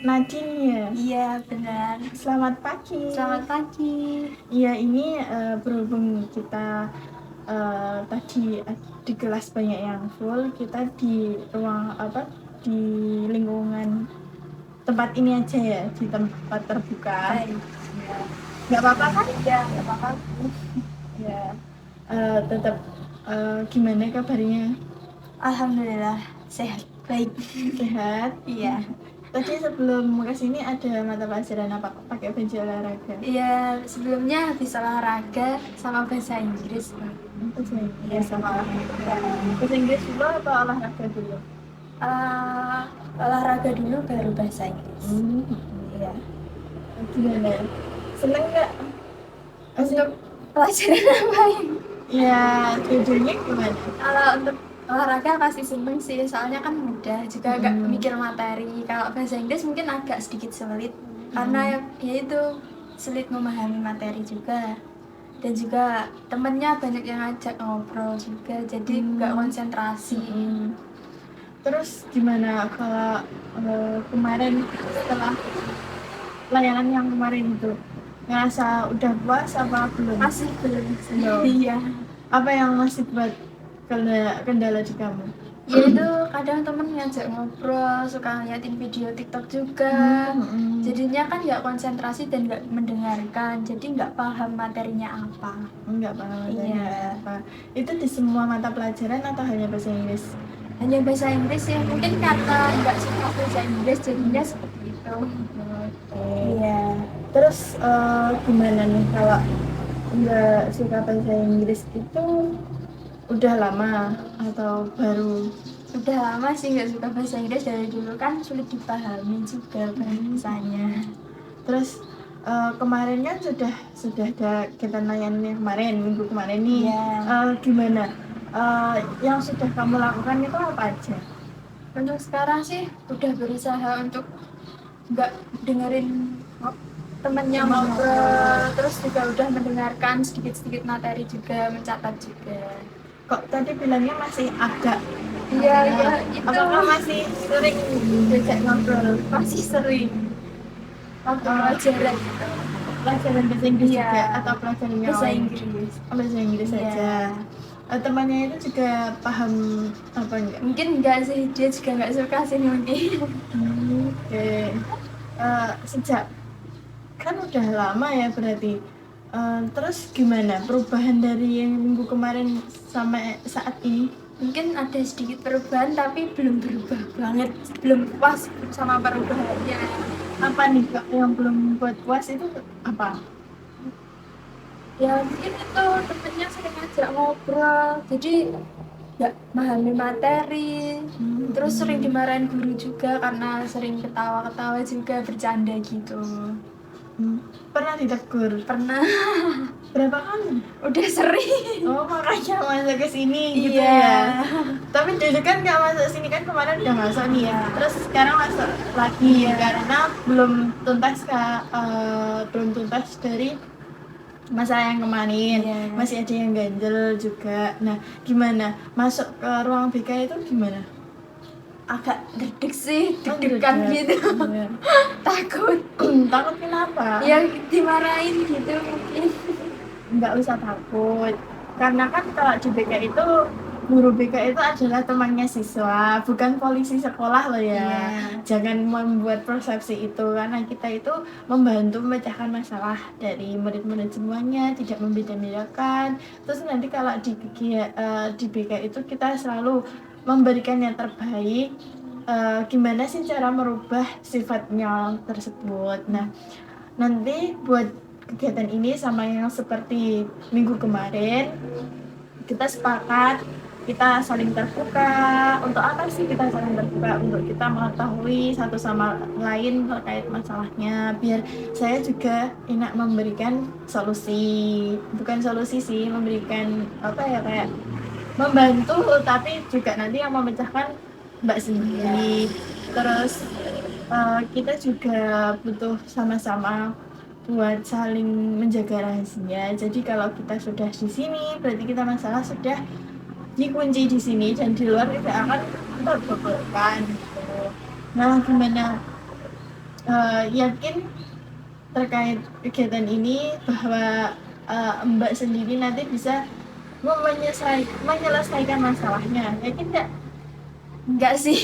Nadine ya? Iya, benar. Selamat pagi. Selamat pagi. Iya, ini berhubung kita tadi di kelas banyak yang full, kita di ruang di lingkungan tempat ini aja ya, di tempat terbuka. Baik. Ya. Nggak apa-apa kan? Ya, nggak apa-apa. Ya. Tetap gimana kabarnya? Alhamdulillah sehat. Baik. Sehat? Iya. Tadi sebelum ke sini ada mata pelajaran apa? Pakai baju olahraga? Iya, sebelumnya habis olahraga sama bahasa Inggris. Bahasa Inggris sama olahraga. Bahasa Inggris dulu apa olahraga dulu? Olahraga dulu baru bahasa Inggris. Iya. Gimana? Seneng nggak? Untuk pelajaran apa ini? Ya, judulnya gimana? Kalau untuk olahraga pasti seneng sih, soalnya kan mudah juga, agak mikir materi. Kalau bahasa Inggris mungkin agak sedikit sulit karena ya itu sulit memahami materi juga, dan juga temennya banyak yang ngajak ngobrol juga, jadi nggak konsentrasi. Terus gimana kalau kemarin setelah layanan yang kemarin itu ngerasa udah puas apa belum? Masih belum. Iya. Apa yang masih buat kendala di kamu? Ya itu kadang temen ngajak ngobrol, suka ngeliatin video TikTok juga, jadinya kan nggak konsentrasi dan nggak mendengarkan, jadi nggak paham materinya apa. Nggak paham materinya Iya. apa. Itu di semua mata pelajaran atau hanya bahasa Inggris? Hanya bahasa Inggris ya, mungkin karena nggak suka bahasa Inggris jadinya seperti itu. Iya. Terus gimana nih kalau nggak suka bahasa Inggris itu udah lama atau baru? Udah lama sih nggak suka bahasa Inggris, dari dulu kan sulit dipahami juga bahasanya. Terus kemarin kan sudah ada kita layanan kemarin, minggu kemarin nih. Gimana? Yang sudah kamu lakukan itu apa aja? Untuk sekarang sih udah berusaha untuk nggak dengerin temennya ngobrol, terus juga udah mendengarkan sedikit-sedikit materi juga, mencatat juga. Kok tadi bilangnya masih agak? Iya, itu. Apakah masih sering diajak ngobrol? Masih sering. Waktu pelajaran itu. Pelajaran bahasa Inggris juga atau pelajaran yang bahasa lain? Inggris. Bahasa Inggris saja. Temannya itu juga paham apa enggak? Mungkin enggak sih, dia juga nggak suka sih mungkin. Oke. Sejak kan udah lama ya berarti. Terus gimana perubahan dari yang minggu kemarin sampai saat ini? Mungkin ada sedikit perubahan tapi belum berubah banget, belum puas sama perubahannya. Apa nih Kak yang belum buat puas itu apa? Ya mungkin itu temennya sering ngajak ngobrol, jadi nggak memahami materi. Terus sering dimarahin guru juga karena sering ketawa-ketawa juga, bercanda gitu. Pernah ditegur? Pernah. Berapa kali? Udah sering. Oh, makanya masuk ke sini gitu Iya. ya. Tapi dulu kan nggak masuk sini kan, kemarin udah masuk nih ya. Terus sekarang masuk lagi karena belum tuntas dari masalah yang kemarin. Masih ada yang ganjel juga. Nah, gimana masuk ke ruang BK itu gimana? Agak deg-deg sih, deg-degan gitu. Takut. Takut kenapa? Ya dimarahin gitu mungkin. Nggak usah takut, karena kan kalau di BK itu guru BK itu adalah temannya siswa, bukan polisi sekolah loh ya. Jangan membuat persepsi itu, karena kita itu membantu memecahkan masalah dari murid-murid semuanya, tidak membeda-bedakan. Terus nanti kalau di BK itu kita selalu memberikan yang terbaik. Gimana sih cara merubah sifatnya tersebut. Nah, nanti buat kegiatan ini sama yang seperti minggu kemarin, kita sepakat kita saling terbuka. Untuk apa sih kita saling terbuka? Untuk kita mengetahui satu sama lain terkait masalahnya, biar saya juga enak memberikan solusi, bukan solusi sih, memberikan apa ya, kayak membantu, tapi juga nanti yang memecahkan Mbak sendiri. Terus kita juga butuh sama-sama buat saling menjaga rahasia. Jadi kalau kita sudah di sini, berarti kita masalah sudah dikunci di sini dan di luar tidak akan terbuka gitu. Nah, gimana yakin terkait kegiatan ini bahwa Mbak sendiri nanti bisa menyelesaikan masalahnya, yakin nggak? Enggak sih.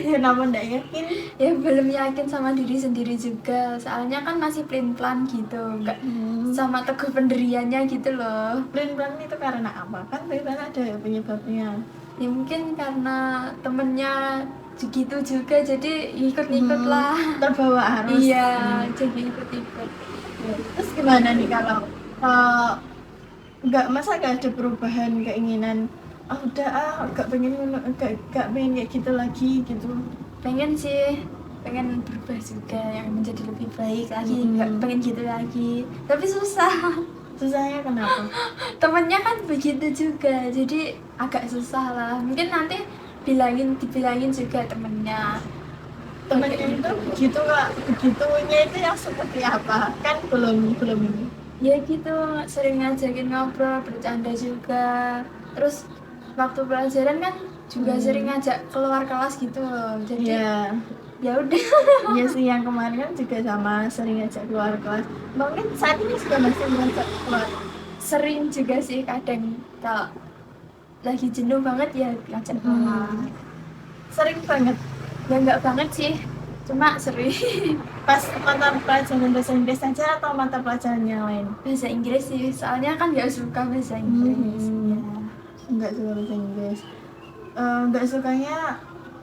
Kenapa nggak yakin? Ya belum yakin sama diri sendiri juga, soalnya kan masih plan gitu, enggak sama teguh pendiriannya gitu loh. Plan itu karena apa? Kan plan ada penyebabnya. Ya mungkin karena temennya segitu juga, jadi ikut-ikut lah. Terbawa arus. Iya, jadi ikut-ikut. Terus gimana nih kalau masa nggak ada perubahan keinginan? Udah nggak pengen kayak gitu lagi gitu. Pengen sih, pengen berubah juga yang menjadi lebih baik lagi, nggak pengen gitu lagi, tapi susah. Susahnya kenapa? Temennya kan begitu juga, jadi agak susah lah. Mungkin nanti dibilangin juga temennya itu begitu Kak, begitunya itu yang seperti apa? Kan belum ini. Ya gitu, sering ngajakin ngobrol, bercanda juga. Terus waktu pelajaran kan juga sering ngajak keluar kelas gitu loh. Jadi ya udah. Iya sih, yang kemarin kan juga sama, sering ngajak keluar kelas. Mungkin saat ini juga masih ngajak keluar. Sering juga sih, kadang kalau lagi jenuh banget ya ngajak keluar. Sering banget. Ya enggak banget sih, cuma sering. Pas mata pelajaran bahasa Inggris aja atau mata pelajaran yang lain? Bahasa Inggris sih, soalnya kan nggak suka bahasa Inggris. Ya. Nggak suka bahasa Inggris. Nggak sukanya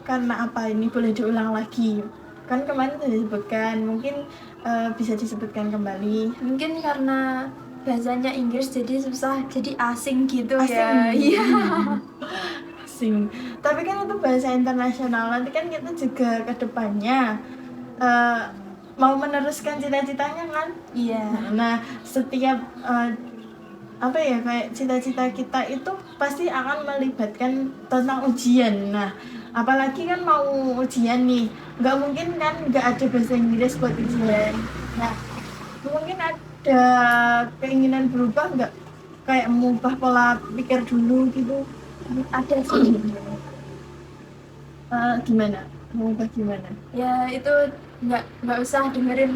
karena apa? Ini boleh diulang lagi. Kan kemarin sudah disebutkan, mungkin bisa disebutkan kembali. Mungkin karena bahasanya Inggris jadi susah, jadi asing gitu. Asing. Ya. Iya. Asing. Tapi kan itu bahasa internasional, nanti kan kita juga ke depannya mau meneruskan cita-citanya kan? Iya. Nah, setiap kayak cita-cita kita itu pasti akan melibatkan tentang ujian. Nah, apalagi kan mau ujian nih, nggak mungkin kan nggak ada bahasa Inggris buat ujian. Nah, mungkin ada keinginan berubah nggak, kayak mengubah pola pikir dulu gitu? Ada sih. Gimana? Mengubah gimana? Ya itu nggak usah dengerin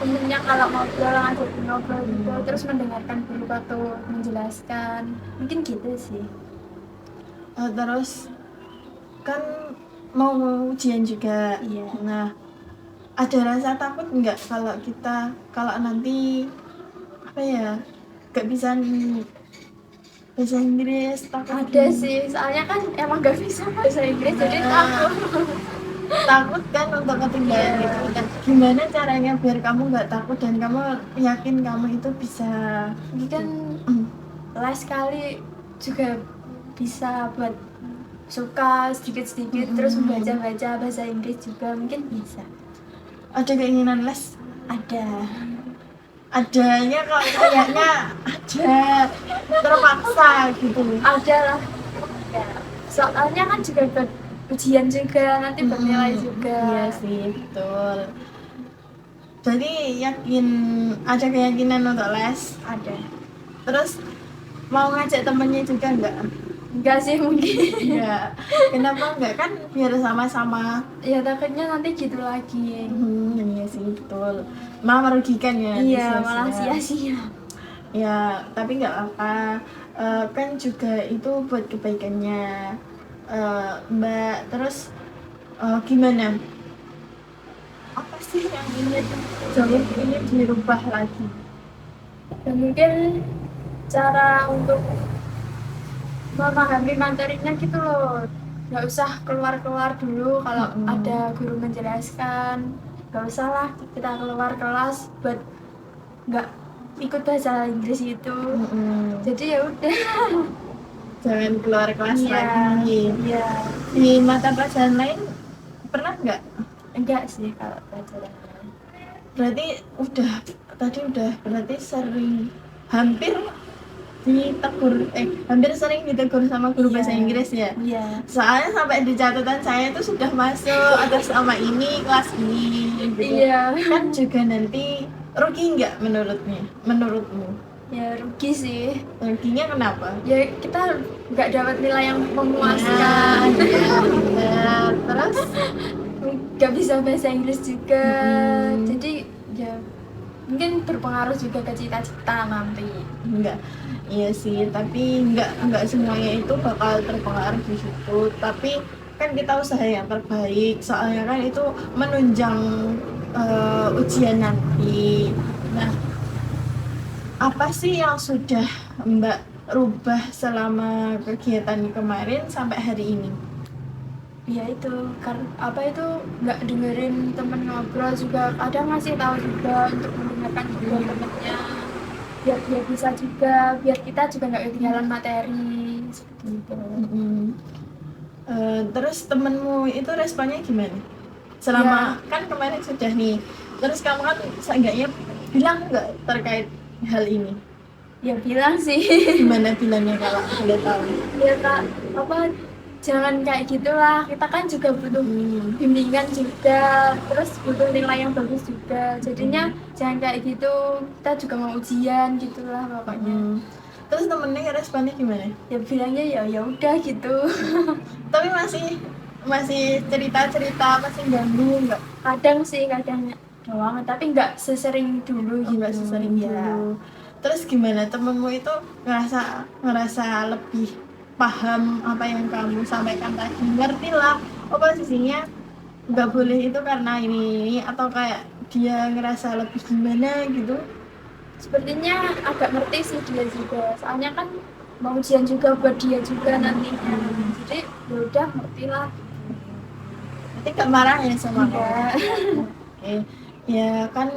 temennya kalau ngobrol, ngajakin ngobrol gitu, terus mendengarkan dulu waktu menjelaskan, mungkin gitu sih. Terus kan mau ujian juga. Iya. Nah, ada rasa takut nggak kalau nanti nggak bisa bahasa Inggris? Ada sih, soalnya kan emang gak bisa bahasa Inggris, jadi takut kan untuk ketinggalan gitu. Dan gimana caranya biar kamu nggak takut dan kamu yakin kamu itu bisa? Ini kan les kali juga bisa buat suka sedikit-sedikit, terus membaca-baca bahasa Inggris juga mungkin bisa. Ada keinginan les? Adanya kalau kayaknya ada terpaksa gitu. Ada lah ya, soalnya kan juga buat ujian juga, nanti bernilai juga. Iya sih, betul. Jadi ada keyakinan untuk les? Ada. Terus mau ngajak temennya juga Enggak sih mungkin. Enggak. Kenapa enggak? Kan biar sama-sama. Ya takutnya nanti gitu lagi. Iya sih, betul. Malah merugikan ya. Iya, malah sia-sia. Ya, tapi nggak apa. Kan juga itu buat kebaikannya Mbak. Terus gimana? Apa sih yang ini dirubah lagi? Ya mungkin cara untuk memahami materinya gitu loh, nggak usah keluar dulu kalau ada guru menjelaskan, nggak usah lah kita keluar kelas buat nggak ikut bahasa Inggris itu. Jadi ya udah, jangan keluar kelas lagi. Iya. Di mata pelajaran lain pernah nggak? Enggak sih kalau pelajaran lain. Berarti sering hampir sering ditegur sama guru bahasa Inggris ya? Iya. Soalnya sampai di catatan saya itu sudah masuk atas nama ini, kelas ini gitu. Iya. Kan juga nanti rugi nggak menurutmu? Ya rugi sih. Ruginya kenapa? Ya kita nggak dapat nilai yang memuaskan. Iya, benar. Terus nggak bisa bahasa Inggris juga. Mm-mm. Jadi ya mungkin berpengaruh juga ke cita-cita nanti. Enggak, iya sih, tapi enggak semuanya itu bakal terpengaruh di situ. Tapi kan kita usaha yang terbaik, soalnya kan itu menunjang ujian nanti. Nah, apa sih yang sudah Mbak rubah selama kegiatan kemarin sampai hari ini? Ya itu kan apa itu nggak dengerin temen ngobrol juga, kadang ngasih tahu juga untuk mendengarkan juga temennya, biar dia bisa juga, biar kita juga nggak ketinggalan materi seperti itu. Mm-mm. Terus temenmu itu responnya gimana? Selama kan kemarin sudah nih, terus kamu kan seenggaknya bilang nggak terkait hal ini? Ya bilang sih. Gimana bilangnya kalau boleh tahu? Ya kak, apa jangan kayak gitulah, kita kan juga butuh bimbingan juga, terus butuh nilai yang bagus juga, jadinya jangan kayak gitu, kita juga mau ujian gitulah pokoknya. Terus temennya responnya gimana? Ya bilangnya ya ya udah gitu. Tapi masih cerita-cerita, masih ganggu nggak? Kadang sih, kadang doang, tapi nggak sesering dulu gitu. Nggak sesering dulu. Terus gimana temenmu itu ngerasa lebih paham apa yang kamu sampaikan tadi, ngerti lah posisinya nggak boleh itu karena ini atau kayak dia ngerasa lebih gimana gitu? Sepertinya agak ngerti sih dia juga, soalnya kan mau ujian juga buat dia juga nantinya, jadi ya udah ngerti lah. Nanti nggak marah ya sama kamu? Enggak. Oke, ya kan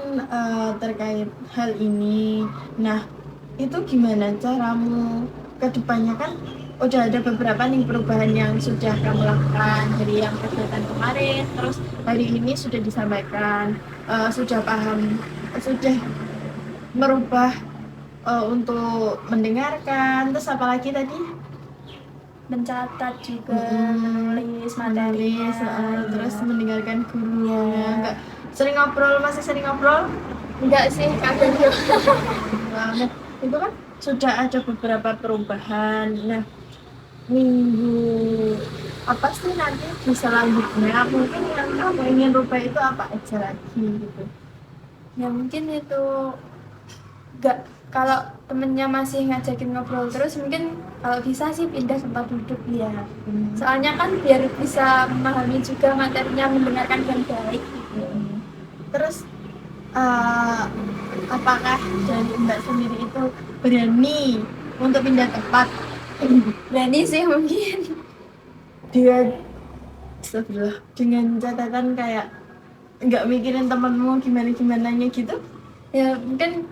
terkait hal ini. Nah, itu gimana caramu ke depannya kan udah ada beberapa nih perubahan yang sudah kamu lakukan dari yang kegiatan kemarin, terus hari ini sudah disampaikan, sudah paham, sudah merubah untuk mendengarkan, terus apalagi tadi? Mencatat juga, menulis materinya, Terus mendengarkan gurunya, nggak sering ngobrol, masih sering ngobrol? enggak sih kadang juga. Nah, itu kan sudah ada beberapa perubahan. Nah, minggu apa sih nanti di selanjutnya mungkin yang kamu ingin rubah itu apa aja lagi gitu? Ya mungkin itu enggak, kalau temennya masih ngajakin ngobrol terus mungkin kalau bisa sih pindah tempat duduk ya. Soalnya kan biar bisa memahami juga materinya, mendengarkan dengan baik gitu. Terus apakah dari Mbak sendiri itu berani untuk pindah tempat? Berani sih mungkin. Dengan catatan kayak nggak mikirin temenmu gimana gitu? Ya mungkin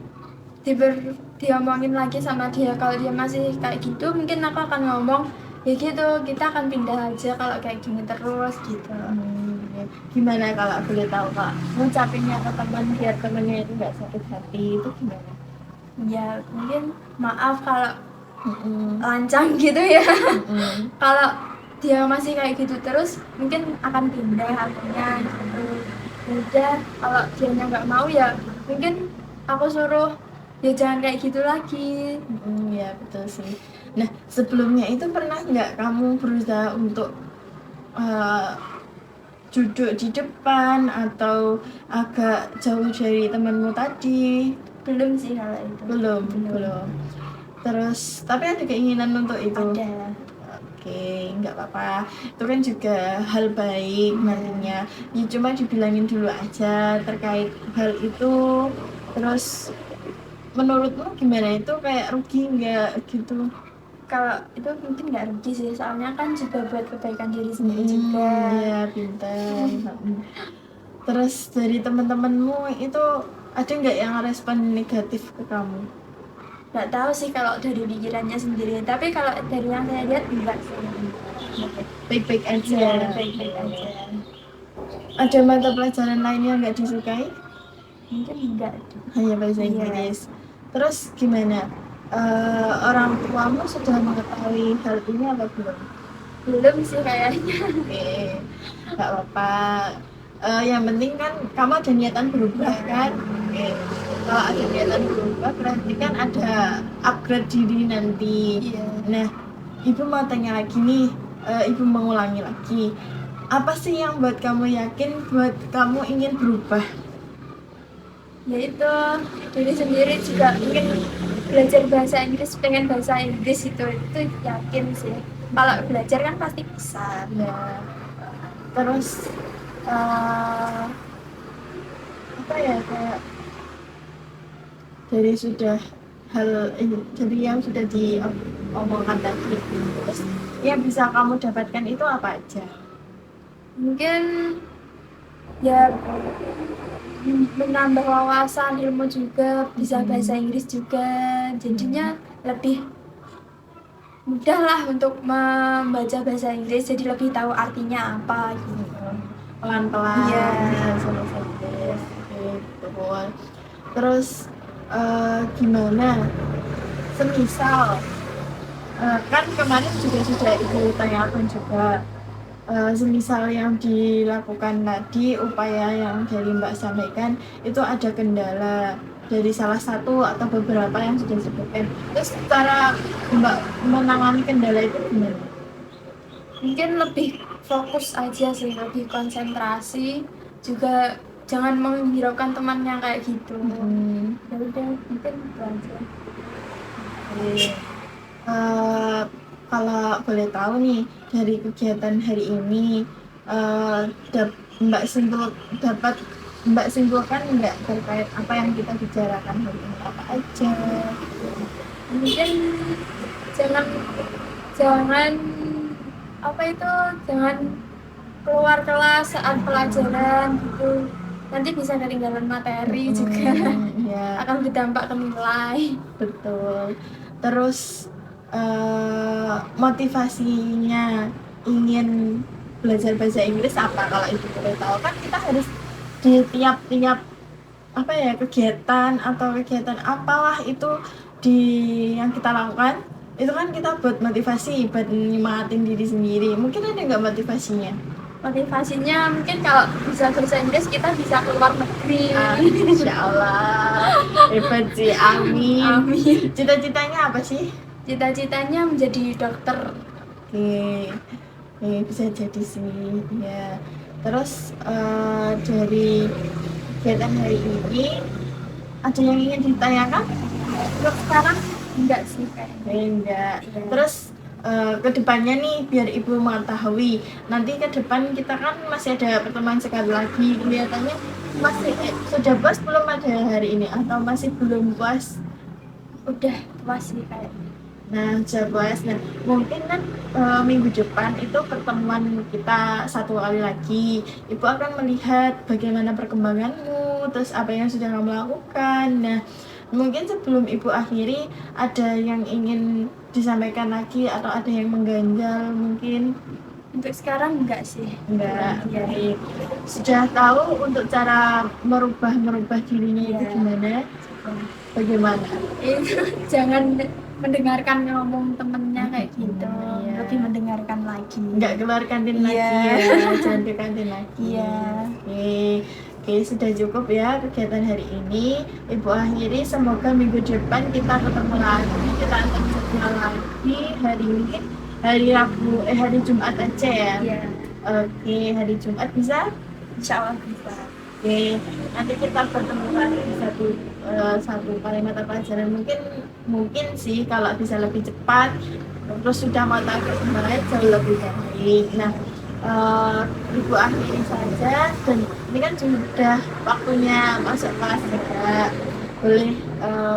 diomongin lagi sama dia, kalau dia masih kayak gitu mungkin aku akan ngomong ya gitu, kita akan pindah aja kalau kayak gini terus gitu. Gimana kalau boleh tahu Kak, ngucapinnya ke teman biar temennya itu nggak sakit hati itu gimana? Ya mungkin maaf kalau lancang gitu ya. Kalau dia masih kayak gitu terus mungkin akan pindah artinya gitu. Udah, kalau dia nggak mau ya mungkin aku suruh ya jangan kayak gitu lagi. Ya betul sih. Nah sebelumnya itu pernah nggak kamu berusaha untuk duduk di depan atau agak jauh dari temanmu tadi? Belum sih kalau itu. Belum. Terus tapi ada keinginan untuk itu? Ada. Oke, nggak apa-apa. Itu kan juga hal baik nantinya. Ya cuma dibilangin dulu aja terkait hal itu. Terus menurutmu gimana, itu kayak rugi nggak gitu? Kalau itu mungkin nggak rugi sih, soalnya kan juga buat kebaikan diri sendiri juga. Ya pintar. Terus dari teman-temanmu itu ada nggak yang respon negatif ke kamu? Nggak tahu sih kalau dari pikirannya sendiri, tapi kalau dari yang saya lihat enggak sih. Baik-baik aja. Ya, baik-baik aja. Ada mata pelajaran lain yang nggak disukai? Mungkin enggak. Hanya bahasa Inggris. Terus gimana? Orang tuamu sudah mengetahui hal ini atau belum? Belum sih kayaknya. Oke, nggak apa-apa. Yang penting kan kamu ada niatan berubah kan? Oke. Kalau ada niatan berubah berarti kan ada upgrade diri nanti. Iya. Nah, ibu mau tanya lagi nih, ibu mengulangi lagi. apa sih yang buat kamu yakin, buat kamu ingin berubah? Yaitu diri sendiri juga ingin belajar bahasa Inggris, pengen bahasa Inggris itu yakin sih. Kalau belajar kan pasti bisa. Ya, terus apa ya, kayak dari sudah dari yang sudah diomongkan tadi, terus yang bisa kamu dapatkan itu apa aja? Mungkin ya menambah wawasan ilmu juga, bisa bahasa Inggris juga, jadinya lebih mudah lah untuk membaca bahasa Inggris, jadi lebih tahu artinya apa gitu. Pelan-pelan Iya. bisa bahasa Inggris. Oke, betul. Terus gimana semisal kan kemarin juga sudah ibu tanyakan juga, semisal yang dilakukan tadi, upaya yang dari Mbak sampaikan itu ada kendala dari salah satu atau beberapa yang sudah disebutkan, terus cara Mbak menangani kendala itu gimana? Mungkin lebih fokus aja sih, lebih konsentrasi, juga jangan menghiraukan temannya kayak gitu. Ya udah, mungkin itu aja. Oke. Kalau boleh tahu nih, dari kegiatan hari ini, dapat Mbak simpulkan nggak terkait apa yang kita bicarakan hari ini, apa aja? Mungkin jangan jangan apa itu jangan keluar kelas saat pelajaran gitu, nanti bisa ketinggalan materi juga. Ya, Akan berdampak ke nilai. betul. Terus motivasinya ingin belajar bahasa Inggris apa, kalau itu boleh tahu? Kan kita harus di tiap-tiap apa ya, kegiatan atau kegiatan apalah itu yang kita lakukan, itu kan kita buat motivasi, buat nyemangatin diri sendiri. Mungkin ada nggak motivasinya? Motivasinya mungkin kalau bisa bahasa Inggris kita bisa keluar negeri. Insya Allah, hebat sih, amin. Amin. Cita-citanya apa sih? Cita-citanya menjadi dokter. Oke, bisa jadi sih ya. Terus dari kegiatan hari ini ada yang ingin ditanyakan? Untuk sekarang enggak sih kayaknya. Enggak. Iya. Terus kedepannya nih, biar ibu mengetahui, nanti ke depan kita kan masih ada pertemuan sekali lagi, kelihatannya masih sudah puas belum ada hari ini, atau masih belum puas? Udah puas sih kayaknya. Nah, sudah puas. Nah, mungkin kan minggu depan itu pertemuan kita satu kali lagi. Ibu akan melihat bagaimana perkembanganmu, terus apa yang sudah kamu lakukan. Nah, mungkin sebelum ibu akhiri, ada yang ingin disampaikan lagi atau ada yang mengganjal mungkin? Untuk sekarang enggak sih. Enggak. Iya. Baik. Sudah tahu untuk cara merubah dirinya itu Iya. gimana? Bagaimana? Itu jangan mendengarkan ngomong temennya kayak gitu. Iya. Lebih mendengarkan lagi. Nggak keluar kantin lagi Iya. ya, jangan ke kantin lagi. Iya. Oke, sudah cukup ya kegiatan hari ini. Ibu akhiri, semoga minggu depan kita ketemu lagi, kita akan ketemu lagi hari ini, hari Jumat aja ya. Iya. Oke, hari Jumat bisa? Insya Allah bisa. Oke, nanti kita bertemu lagi di satu kalimat pelajaran, mungkin sih kalau bisa lebih cepat, terus sudah mau target kemarin jauh lebih baik. Nah, ibu akhiri saja, dan ini kan sudah waktunya masuk kelas juga, boleh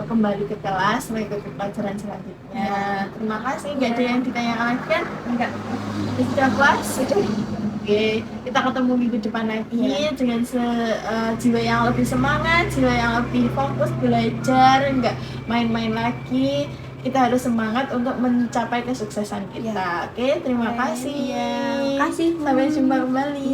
kembali ke kelas mengikuti pelajaran selanjutnya. Terima kasih. Nggak ada yang ditanyakan lagi kan? Enggak. Sudah puas? Sudah. Oke, kita ketemu minggu depan lagi dengan jiwa yang lebih semangat, jiwa yang lebih fokus belajar, nggak main-main lagi. Kita harus semangat untuk mencapai kesuksesan kita. Oke, terima kasih. Iya. Makasih. Sampai jumpa kembali.